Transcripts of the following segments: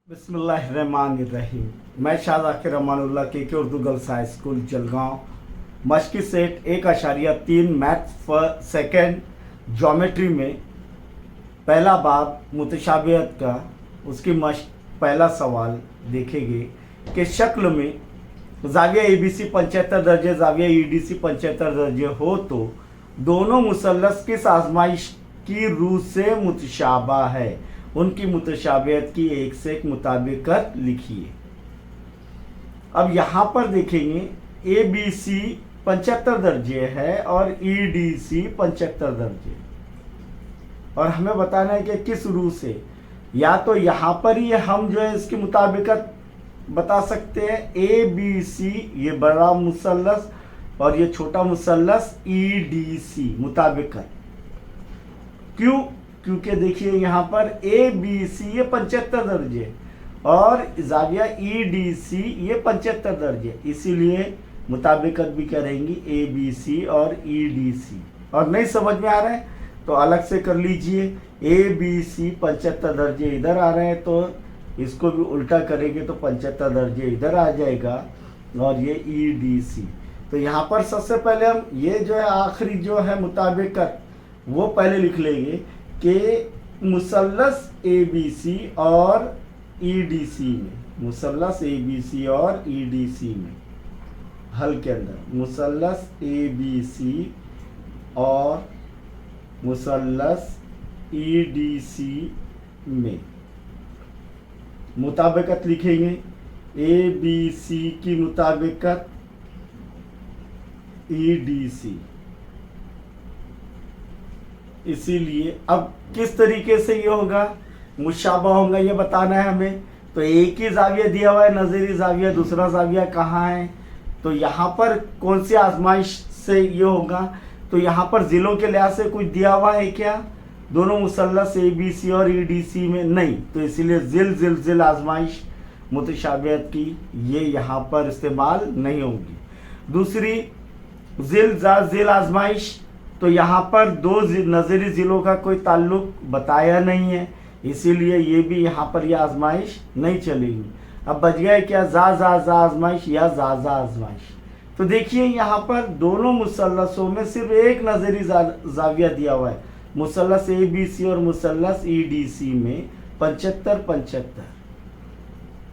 बिस्मिल्लाहिर्रहमानिर्रहीम। मैं शाह ज़ाकिर अमानुल्लाह के Urdu girls high school Jalgaon मश्की set 1.3 maths for second geometry में पहला बाब मुतशाबिहत का उसकी मश्क पहला सवाल देखेंगे कि शक्ल में ज़ाविया ABC 75 दर्जे ज़ाविया EDC 75 दर्जे हो तो दोनों मुसल्लस किस आजमाइश की रूह से मुतशाबा है, उनकी मुतशाबिहत की एक से एक मुताबिकत लिखिए। अब यहाँ पर देखेंगे ABC 75 दर्जे है और EDC 75 दर्जे, और हमें बताना है कि किस रूह से। या तो यहाँ पर ही हम जो है इसकी मुताबिकत बता सकते हैं, ABC ये बड़ा मुसल्लस और ये छोटा मुसल्लस EDC मुताबिकत। क्यों? क्योंकि देखिए यहाँ पर ABC ये 75 दर्जे और ज़ाविया EDC ये 75 दर्जे, इसीलिए मुताबिकत भी करेंगी ABC और EDC। और नहीं समझ में आ रहा है तो अलग से कर लीजिए। ABC 75 दर्जे इधर आ रहे हैं तो इसको भी उल्टा करेंगे तो 75 दर्जे इधर आ जाएगा, और ये EDC। तो यहाँ पर सबसे पहले हम ये जो है आखिरी जो है मुताबिकत वो पहले लिख लेंगे कि मुसल्लस ABC और EDC में, मुसल्लस ABC और EDC में हल के अंदर मुसल्लस ABC और मुसल्लस EDC में मुताबिकत लिखेंगे। ABC की मुताबिकत EDC, इसीलिए अब किस तरीके से ये होगा, मुशाबा होगा, ये बताना है हमें। तो एक ही जाविया दिया हुआ है, नज़री जाविया, दूसरा जाविया कहाँ है, तो यहाँ पर कौन सी आजमाइश से ये होगा। तो यहाँ पर ज़िलों के लिहाज से कुछ दिया हुआ है क्या दोनों मुसल्लस ABC और EDC में? नहीं, तो इसीलिए ज़िल आजमाइश मुतशाबिहत की ये यहाँ पर इस्तेमाल नहीं होगी। दूसरी ज़िल आजमाइश, तो यहाँ पर दो नज़री ज़िलों का कोई ताल्लुक बताया नहीं है, इसीलिए ये भी यहाँ पर यह आजमाइश नहीं चलेगी। अब बच गया क्या, जा आजमाइश या जा आजमाइश। तो देखिए यहाँ पर दोनों मुसल्लसों में सिर्फ एक नज़री जाविया दिया हुआ है, मुसल्लस ABC और मुसल्लस EDC में 75-75।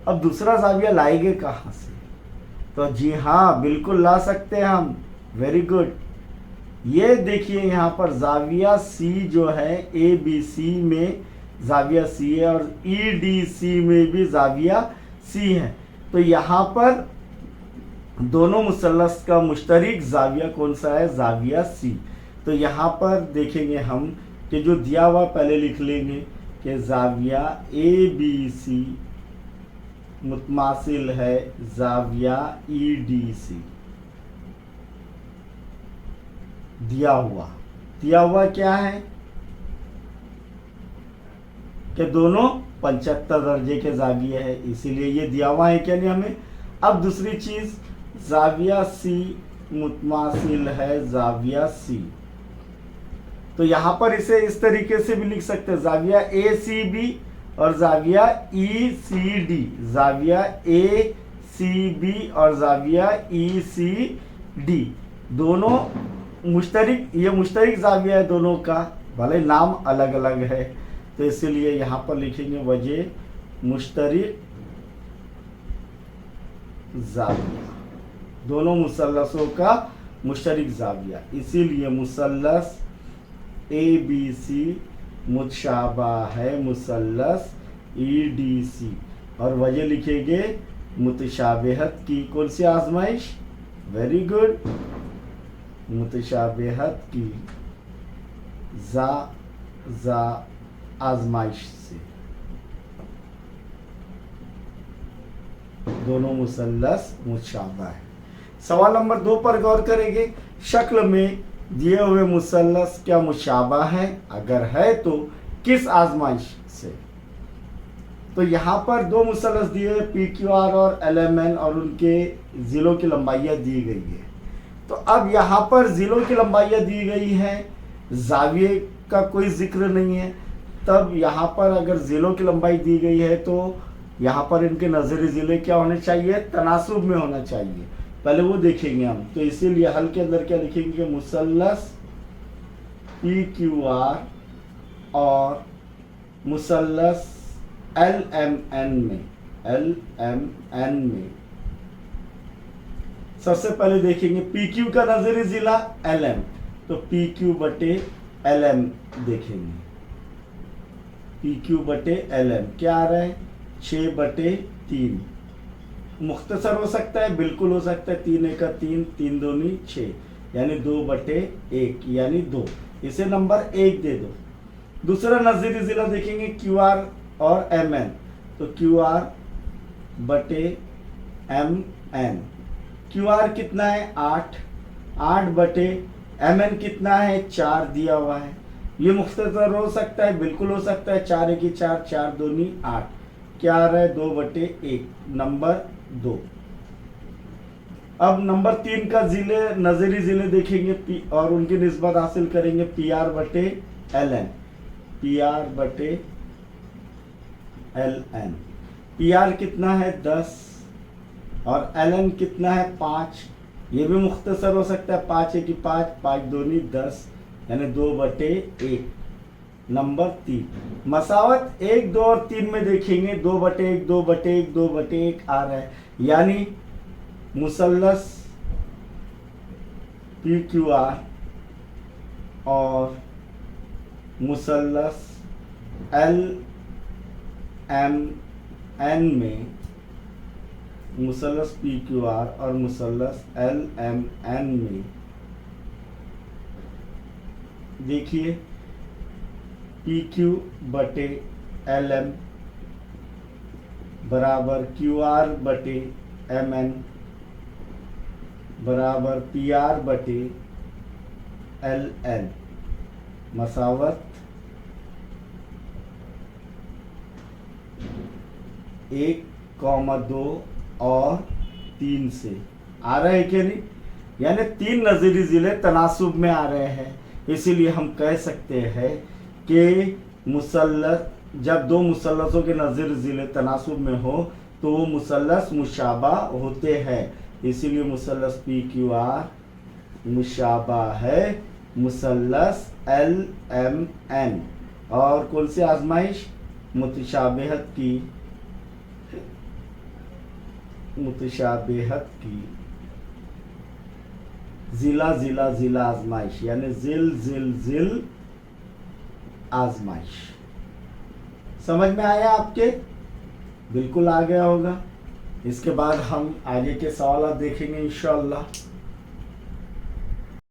अब दूसरा जाविया लाएंगे कहाँ से? तो जी हाँ, बिल्कुल ला सकते हैं हम, वेरी गुड। ये देखिए यहाँ पर जाविया C जो है ABC में जाविया C है और EDC में भी जाविया C है, तो यहाँ पर दोनों मुसल्लस का मुश्तरक जाविया कौन सा है, जाविया C। तो यहाँ पर देखेंगे हम कि जो दिया हुआ पहले लिख लेंगे कि जाविया ABC मुतमासिल है जाविया EDC। दिया हुआ क्या है कि दोनों 75 दर्जे के जाविये है, इसीलिए ये दिया हुआ है क्या नहीं हमें। अब दूसरी चीज, जाविया C मुतमासिल है जाविया C, तो यहाँ पर इसे इस तरीके से भी लिख सकते हैं, जाविया ACB और जाविया ECD, जाविया ACB और जाविया ECD दोनों मुश्तरक, ये मुश्तरक जाविया है दोनों का, भले नाम अलग अलग है, तो इसीलिए यहाँ पर लिखेंगे वजह मुश्तरक जाविया, दोनों मुसल्लसों का मुश्तरक जाविया, इसीलिए मुसल्लस ABC मुतशाबा है मुसल्लस EDC। और वजह लिखेंगे मुतशाबिहत की कौन सी आजमाइश, वेरी गुड, मुतशाबिहत की जा आजमाइश से दोनों मुसल्लस मुतशाबा है। सवाल नंबर 2 पर गौर करेंगे, शक्ल में दिए हुए मुसल्लस क्या मुशाबा है, अगर है तो किस आजमाइश से। तो यहाँ पर दो मुसल्लस दिए PQR और LMN और उनके ज़िलों की लंबाइयाँ दी गई है। तो अब यहाँ पर ज़िलों की लंबाइयाँ दी गई है, जाविये का कोई जिक्र नहीं है, तब यहाँ पर अगर ज़िलों की लंबाई दी गई है तो यहाँ पर इनके नज़री ज़िले क्या होने चाहिए, तनासुब में होना चाहिए। पहले वो देखेंगे हम। तो इसीलिए हल के अंदर क्या लिखेंगे कि मुसल्लस PQR और मुसल्लस LMN में सबसे पहले देखेंगे PQ का नजरी जिला LM, तो PQ बटे LM देखेंगे। PQ बटे LM क्या आ रहा है, 6/3। मुख्तसर हो सकता है, बिल्कुल हो सकता है, 3 1 3, 3 2 6, यानी 2/1 यानी 2। इसे नंबर 1 दे दो। दूसरा नजरी जिला देखेंगे QR और MN, तो QR बटे MN। QR कितना है 8, 8/MN कितना है 4 दिया हुआ है। ये मुख्तसर हो सकता है, बिल्कुल हो सकता है, 4 1 4, 4 2 8, क्या आ रहा है 2/1, नंबर 2। अब नंबर 3 का जिले नजरी जिले देखेंगे और उनकी निस्बत हासिल करेंगे। PR बटे LN, PR बटे LN। PR कितना है 10 और LN कितना है 5। ये भी मुख्तसर हो सकता है, 5 1 5, 5 2 10, यानी 2/1, नंबर 3। मसावत 1 2 और 3 में देखेंगे 2/1 2/1 2/1 आ रहा है, यानी मुसल्लस PQR और मुसल्लस LMN में, मुसल्लस PQR और मुसल्लस LMN में देखिए PQ बटे LM बराबर QR बटे MN बराबर PR बटे LN, मसावत 1, 2 और 3 से आ रहे हैं कि नहीं, यानी 3 नज़ीरी ज़िले तनासुब में आ रहे हैं। इसीलिए हम कह सकते हैं कि मुसल्लस, जब 2 मुसल्लसों के नज़ीरी ज़िले तनासुब में हो तो वो मुसल्लस मुशाबा होते हैं। इसीलिए मुसल्लस PQR मुशाबा है मुसल्लस LMN। और कौन सी आजमाइश, मुतशाबिहत की जिला जिला जिला आजमाइश, यानी जिल आजमाइश। समझ में आया आपके, बिल्कुल आ गया होगा। इसके बाद हम आगे के सवाल देखेंगे इंशाअल्लाह।